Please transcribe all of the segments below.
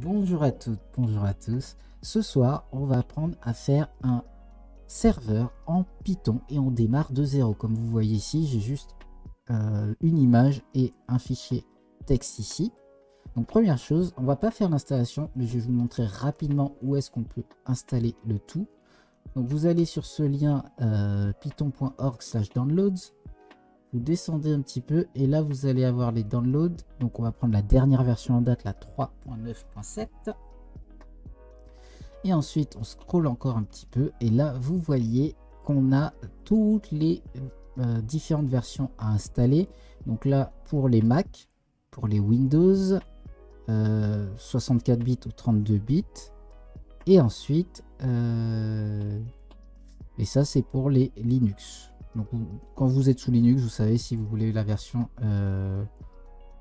Bonjour à toutes, bonjour à tous. Ce soir, on va apprendre à faire un serveur en Python et on démarre de zéro. Comme vous voyez ici, j'ai juste une image et un fichier texte ici. Donc première chose, on va pas faire l'installation, mais je vais vous montrer rapidement où est-ce qu'on peut installer le tout. Donc vous allez sur ce lien python.org/downloads. Vous descendez un petit peu et là vous allez avoir les downloads. Donc on va prendre la dernière version en date, la 3.9.7. Et ensuite on scrolle encore un petit peu et là vous voyez qu'on a toutes les différentes versions à installer. Donc là pour les Mac, pour les Windows 64 bits ou 32 bits, et ensuite et ça c'est pour les Linux. Donc quand vous êtes sous Linux, vous savez si vous voulez la version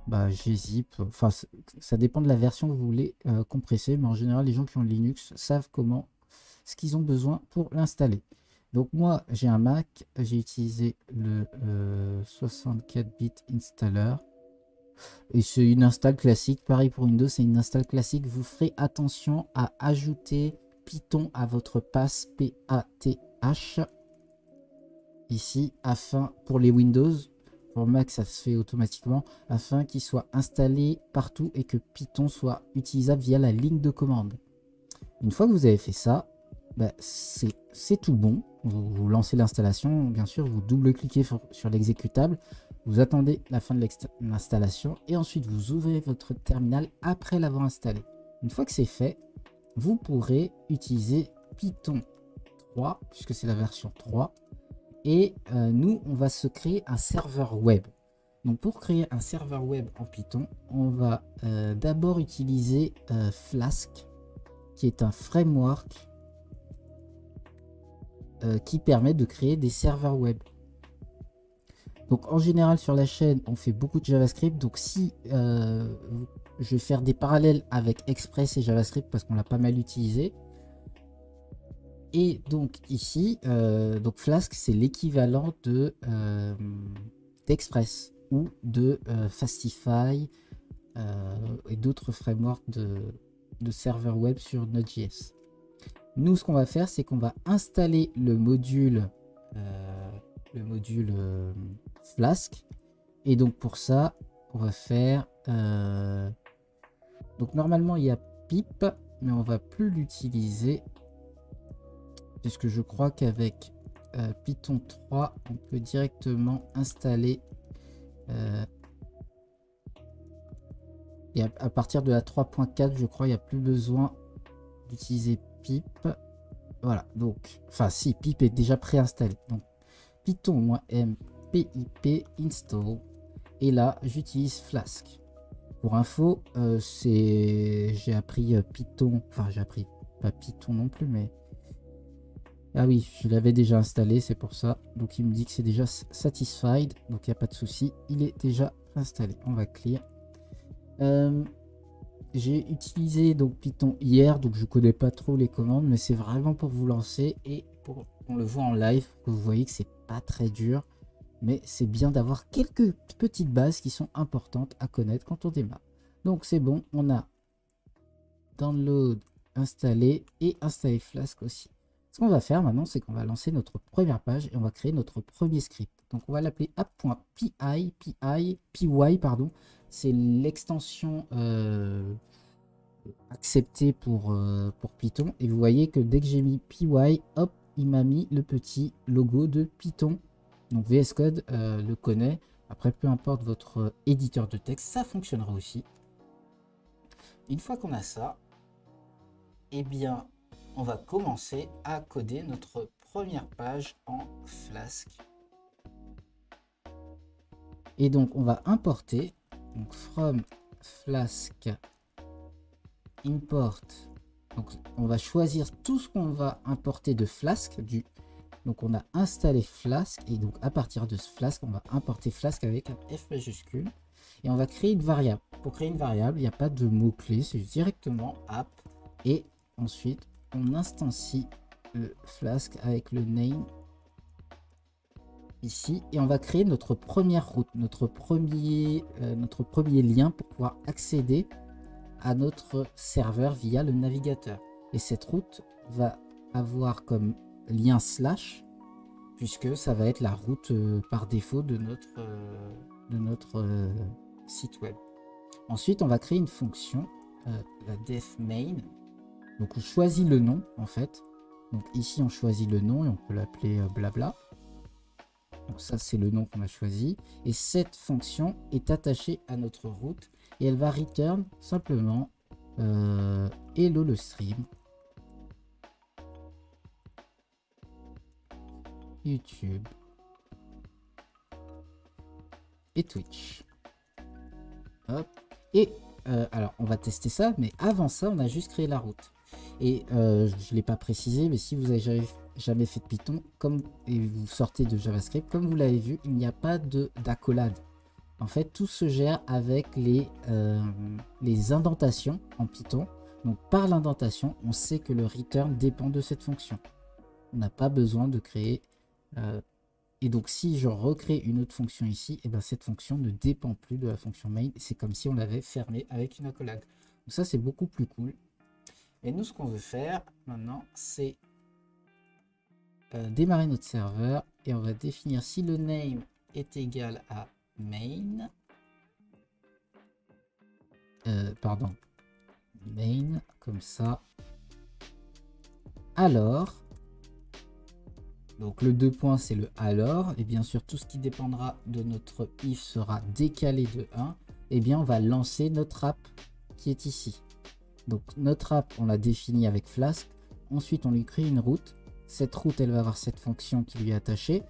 gzip, enfin ça dépend de la version que vous voulez compresser, mais en général les gens qui ont Linux savent comment, ce qu'ils ont besoin pour l'installer. Donc moi j'ai un Mac, j'ai utilisé le 64 bit installer et c'est une install classique. Pareil pour Windows, c'est une install classique. Vous ferez attention à ajouter Python à votre path PATH ici, afin pour les Windows. Pour Mac ça se fait automatiquement, afin qu'il soit installé partout et que Python soit utilisable via la ligne de commande. Une fois que vous avez fait ça, c'est tout bon. Vous lancez l'installation, bien sûr, vous double-cliquez sur l'exécutable, vous attendez la fin de l'installation et ensuite vous ouvrez votre terminal après l'avoir installé. Une fois que c'est fait, vous pourrez utiliser Python 3, puisque c'est la version 3. Et nous, on va se créer un serveur web. Donc pour créer un serveur web en Python, on va d'abord utiliser Flask, qui est un framework qui permet de créer des serveurs web. Donc en général sur la chaîne, on fait beaucoup de JavaScript. Donc si je vais faire des parallèles avec Express et JavaScript parce qu'on l'a pas mal utilisé. Et donc ici, donc Flask, c'est l'équivalent d'Express ou de Fastify et d'autres frameworks de serveurs web sur Node.js. Nous, ce qu'on va faire, c'est qu'on va installer le module Flask. Et donc pour ça, on va faire... donc normalement, il y a pip, mais on va plus l'utiliser. Puisque je crois qu'avec Python 3, on peut directement installer et à partir de la 3.4, je crois, il n'y a plus besoin d'utiliser pip. Voilà, donc, enfin si, pip est déjà préinstallé. Donc python-m pip install. Et là, j'utilise Flask. Pour info, j'ai appris Python, enfin j'ai appris pas Python non plus, mais ah oui, je l'avais déjà installé, c'est pour ça. Donc il me dit que c'est déjà satisfied, donc il n'y a pas de souci, il est déjà installé. On va clear. J'ai utilisé donc Python hier, donc je connais pas trop les commandes, mais c'est vraiment pour vous lancer et pour qu'on le voit en live, pour que vous voyez que c'est pas très dur, mais c'est bien d'avoir quelques petites bases qui sont importantes à connaître quand on démarre. Donc c'est bon, on a download installé et installé Flask aussi. Ce qu'on va faire maintenant, c'est qu'on va lancer notre première page et on va créer notre premier script. Donc on va l'appeler app.py, pardon. C'est l'extension acceptée pour Python. Et vous voyez que dès que j'ai mis py, hop, il m'a mis le petit logo de Python. Donc VS Code le connaît. Après, peu importe votre éditeur de texte, ça fonctionnera aussi. Une fois qu'on a ça, eh bien, on va commencer à coder notre première page en Flask. Et donc, on va importer, donc from Flask import. Donc, on va choisir tout ce qu'on va importer de Flask. Donc, on a installé Flask. Et donc, à partir de ce Flask, on va importer Flask avec un F majuscule. Et on va créer une variable. Pour créer une variable, il n'y a pas de mot-clé. C'est directement app. Et ensuite, on instancie le Flask avec le name ici et on va créer notre première route, notre premier lien pour pouvoir accéder à notre serveur via le navigateur. Et cette route va avoir comme lien slash, puisque ça va être la route par défaut de notre site web. Ensuite, on va créer une fonction, la def main. Donc on choisit le nom en fait. Donc ici on choisit le nom et on peut l'appeler blabla. Donc ça c'est le nom qu'on a choisi. Et cette fonction est attachée à notre route et elle va return simplement hello le stream. YouTube et Twitch. Hop. Et alors on va tester ça, mais avant ça on a juste créé la route. Et je ne l'ai pas précisé, mais si vous avez jamais fait de Python et vous sortez de JavaScript, comme vous l'avez vu, il n'y a pas d'accolade. En fait, tout se gère avec les indentations en Python. Donc par l'indentation, on sait que le return dépend de cette fonction. On n'a pas besoin de créer... et donc si je recrée une autre fonction ici, et ben cette fonction ne dépend plus de la fonction main. C'est comme si on l'avait fermée avec une accolade. Donc ça c'est beaucoup plus cool. Et nous, ce qu'on veut faire maintenant, c'est démarrer notre serveur et on va définir si le name est égal à main. Main, comme ça. Alors, donc le 2 points, c'est le alors. Et bien sûr, tout ce qui dépendra de notre if sera décalé de 1. Et bien, on va lancer notre app qui est ici. Donc notre app, on l'a définie avec Flask. Ensuite, on lui crée une route. Cette route, elle va avoir cette fonction qui lui est attachée.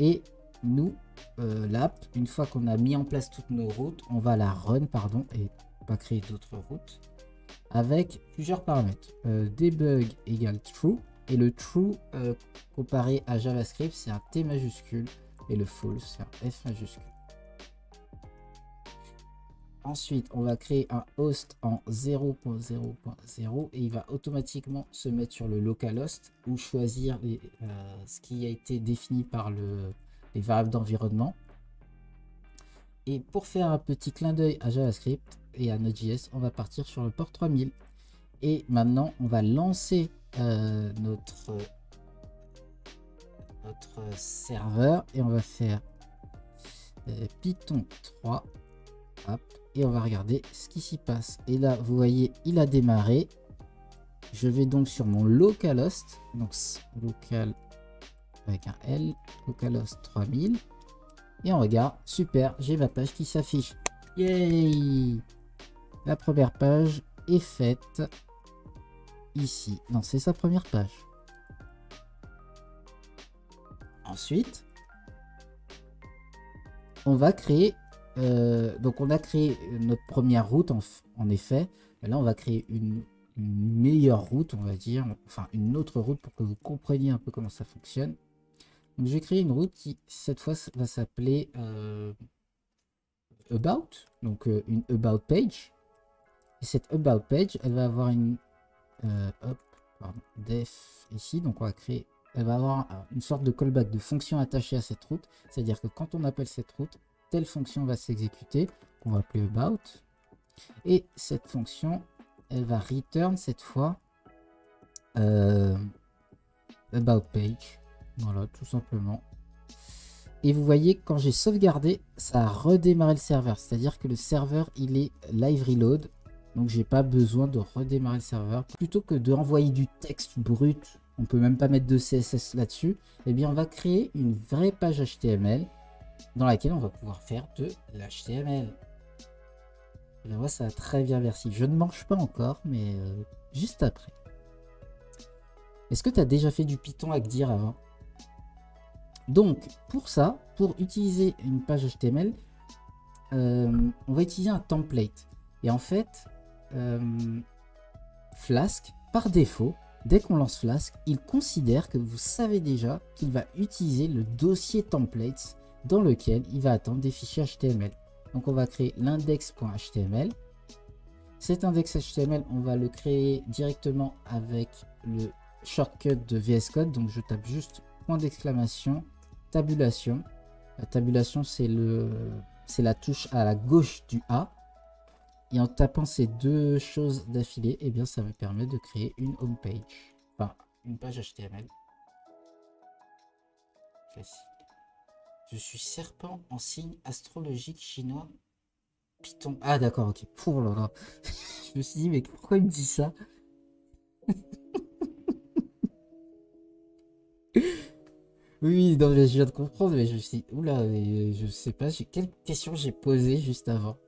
Et nous, l'app, une fois qu'on a mis en place toutes nos routes, on va la run, et pas créer d'autres routes, avec plusieurs paramètres. Debug égale true. Et le true, comparé à JavaScript, c'est un T majuscule. Et le false, c'est un F majuscule. Ensuite, on va créer un host en 0.0.0 et il va automatiquement se mettre sur le localhost ou choisir ce qui a été défini par les variables d'environnement. Et pour faire un petit clin d'œil à JavaScript et à Node.js, on va partir sur le port 3000. Et maintenant, on va lancer notre serveur et on va faire Python 3. Hop. Et on va regarder ce qui s'y passe. Et là, vous voyez, il a démarré. Je vais donc sur mon localhost. Donc, local avec un L. Localhost 3000. Et on regarde. Super, j'ai ma page qui s'affiche. Yay! La première page est faite ici. Non, c'est sa première page. Ensuite, on va créer... donc on a créé notre première route en effet. Et là on va créer une meilleure route, on va dire, enfin une autre route pour que vous compreniez un peu comment ça fonctionne. Donc je vais créer une route qui cette fois va s'appeler about, donc une about page. Et cette about page, elle va avoir une def ici, donc on va créer, elle va avoir une sorte de callback de fonction attachée à cette route, c'est-à-dire que quand on appelle cette route, telle fonction va s'exécuter, qu'on va appeler about, et cette fonction, elle va return cette fois about page, voilà, tout simplement. Et vous voyez, quand j'ai sauvegardé, ça a redémarré le serveur, c'est-à-dire que le serveur, il est live reload, donc j'ai pas besoin de redémarrer le serveur. Plutôt que de envoyer du texte brut, on peut même pas mettre de CSS là-dessus, eh bien on va créer une vraie page HTML dans laquelle on va pouvoir faire de l'HTML. Et bien, moi, ça va très bien, merci. Je ne mange pas encore, mais juste après. Est-ce que tu as déjà fait du Python avec dir avant? Donc, pour ça, pour utiliser une page HTML, on va utiliser un template. Et en fait, Flask, par défaut, dès qu'on lance Flask, il considère que vous savez déjà qu'il va utiliser le dossier templates dans lequel il va attendre des fichiers HTML. Donc on va créer l'index.html. Cet index HTML, on va le créer directement avec le shortcut de VS Code. Donc je tape juste point d'exclamation, tabulation. La tabulation, c'est la touche à la gauche du A. Et en tapant ces deux choses d'affilée, eh bien, ça me permet de créer une home page. Enfin, une page HTML. Classique. Je suis serpent en signe astrologique chinois. Python. Ah, d'accord, ok. Pour là là. Je me suis dit, mais pourquoi il me dit ça? Oui, non, mais je viens de comprendre, mais je me suis dit, oula, mais je sais pas, quelle question j'ai posée juste avant.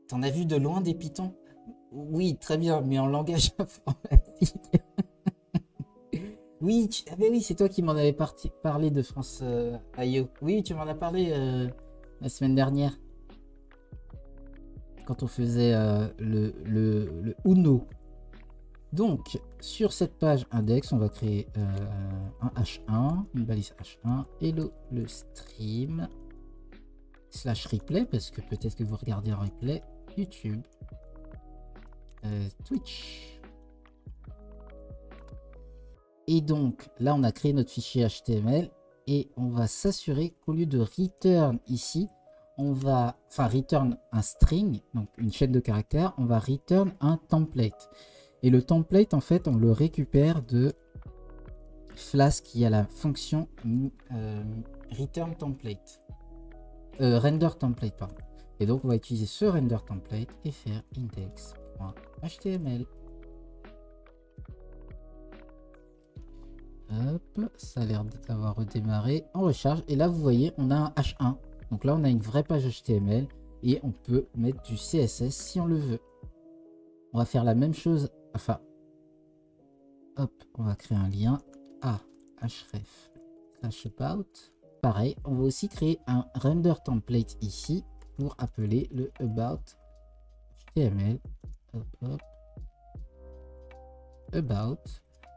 T'en as vu de loin des pitons? Oui, très bien, mais en langage informatique. Oui, ah ben oui, c'est toi qui m'en avais parlé de France IO. Oui, tu m'en as parlé la semaine dernière. Quand on faisait le Uno. Donc, sur cette page index, on va créer un H1, une balise H1, et le stream slash replay, parce que peut-être que vous regardez en replay, YouTube, Twitch. Et donc, là, on a créé notre fichier HTML, et on va s'assurer qu'au lieu de return ici, on va, enfin, return un string, donc une chaîne de caractères, on va return un template. Et le template, en fait, on le récupère de Flask qui a la fonction return template. Render template, pardon. Et donc, on va utiliser ce render template et faire index.html. Hop, ça a l'air d'avoir redémarré. On recharge. Et là, vous voyez, on a un H1. Donc là, on a une vraie page HTML et on peut mettre du CSS si on le veut. On va faire la même chose. Enfin, hop, on va créer un lien à href/about. Pareil, on va aussi créer un render template ici pour appeler le about HTML. Hop, hop. About.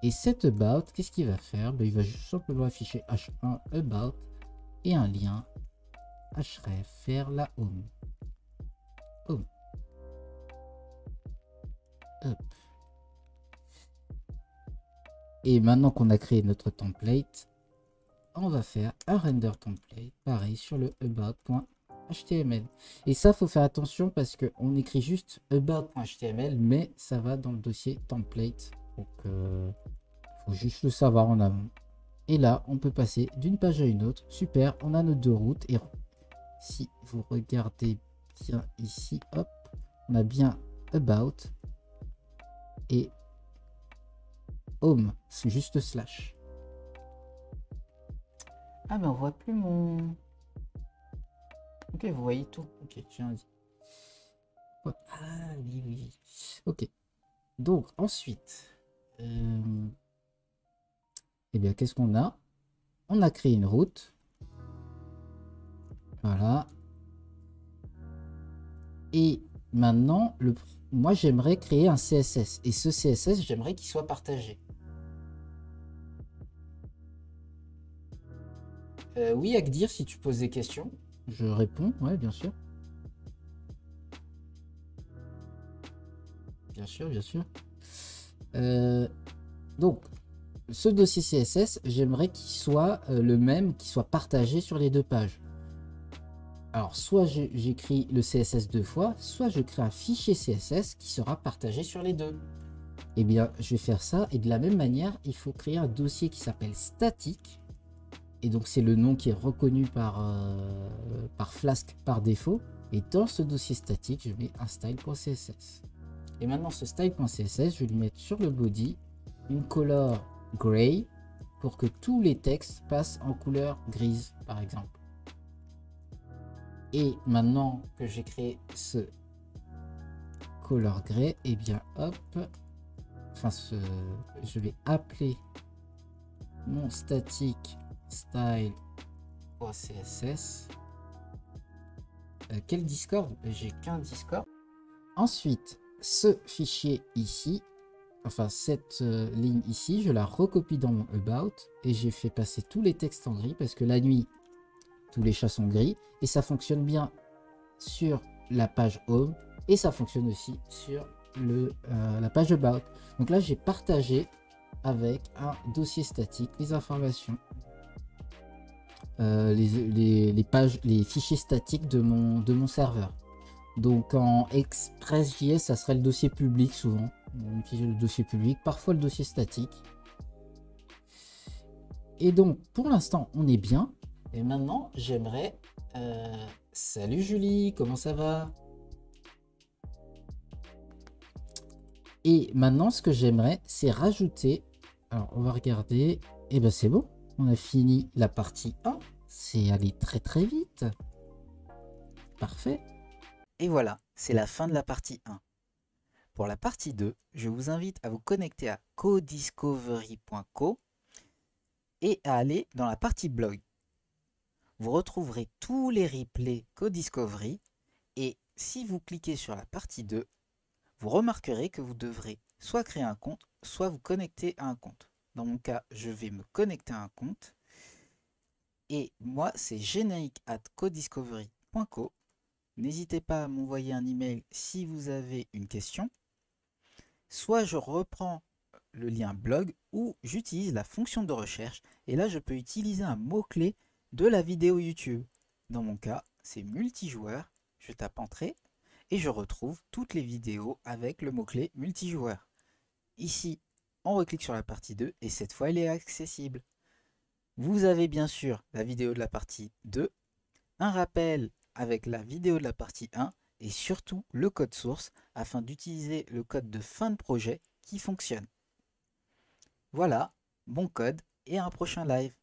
Et cet about, qu'est-ce qu'il va faire? Ben, il va juste simplement afficher h1 about et un lien href vers la home. Home. Hop. Et maintenant qu'on a créé notre template, on va faire un render template, pareil, sur le about.html. Et ça, faut faire attention parce qu'on écrit juste about.html, mais ça va dans le dossier template. Donc, faut juste le savoir en amont. Et là, on peut passer d'une page à une autre. Super, on a nos deux routes. Et si vous regardez bien ici, hop, on a bien about et home. C'est juste slash. Ah, mais on voit plus mon... Ok, vous voyez tout. Ok, j'ai un dit. Ah, oui, oui. Ok. Donc, ensuite... eh bien, qu'est-ce qu'on a? On a créé une route. Voilà. Et maintenant, moi, j'aimerais créer un CSS. Et ce CSS, j'aimerais qu'il soit partagé. Oui, Agdir, si tu poses des questions. Je réponds, ouais, bien sûr. Bien sûr, bien sûr. Donc, ce dossier CSS, j'aimerais qu'il soit le même, qu'il soit partagé sur les deux pages. Alors, soit j'écris le CSS deux fois, soit je crée un fichier CSS qui sera partagé sur les deux. Eh bien, je vais faire ça. Et de la même manière, il faut créer un dossier qui s'appelle statique. Et donc, c'est le nom qui est reconnu par Flask par défaut. Et dans ce dossier statique, je mets un style.css. Et maintenant, ce style.css, je vais lui mettre sur le body une color gray pour que tous les textes passent en couleur grise, par exemple. Et maintenant que j'ai créé ce color gray, et bien hop, enfin je vais appeler mon statique style.css. Quel Discord? J'ai qu'un Discord. Ensuite, ce fichier ici, enfin cette ligne ici, je la recopie dans mon about et j'ai fait passer tous les textes en gris parce que la nuit, tous les chats sont gris et ça fonctionne bien sur la page home et ça fonctionne aussi sur la page about. Donc là, j'ai partagé avec un dossier statique les informations les pages, les fichiers statiques de mon serveur. Donc en Express.js, ça serait le dossier public souvent. On utilise le dossier public, parfois le dossier statique. Et donc pour l'instant, on est bien. Et maintenant, j'aimerais... Salut Julie, comment ça va? Et maintenant, ce que j'aimerais, c'est rajouter... Alors, on va regarder. Et ben c'est bon. On a fini la partie 1. C'est allé très très vite. Parfait. Et voilà, c'est la fin de la partie 1. Pour la partie 2, je vous invite à vous connecter à codiscovery.co et à aller dans la partie blog. Vous retrouverez tous les replays Codiscovery et si vous cliquez sur la partie 2, vous remarquerez que vous devrez soit créer un compte, soit vous connecter à un compte. Dans mon cas, je vais me connecter à un compte. Et moi, c'est générique@codiscovery.co. N'hésitez pas à m'envoyer un email si vous avez une question. Soit je reprends le lien blog ou j'utilise la fonction de recherche. Et là, je peux utiliser un mot-clé de la vidéo YouTube. Dans mon cas, c'est multijoueur. Je tape entrée et je retrouve toutes les vidéos avec le mot-clé multijoueur. Ici, on reclique sur la partie 2 et cette fois, elle est accessible. Vous avez bien sûr la vidéo de la partie 2, un rappel avec la vidéo de la partie 1 et surtout le code source afin d'utiliser le code de fin de projet qui fonctionne. Voilà, bon code et à un prochain live.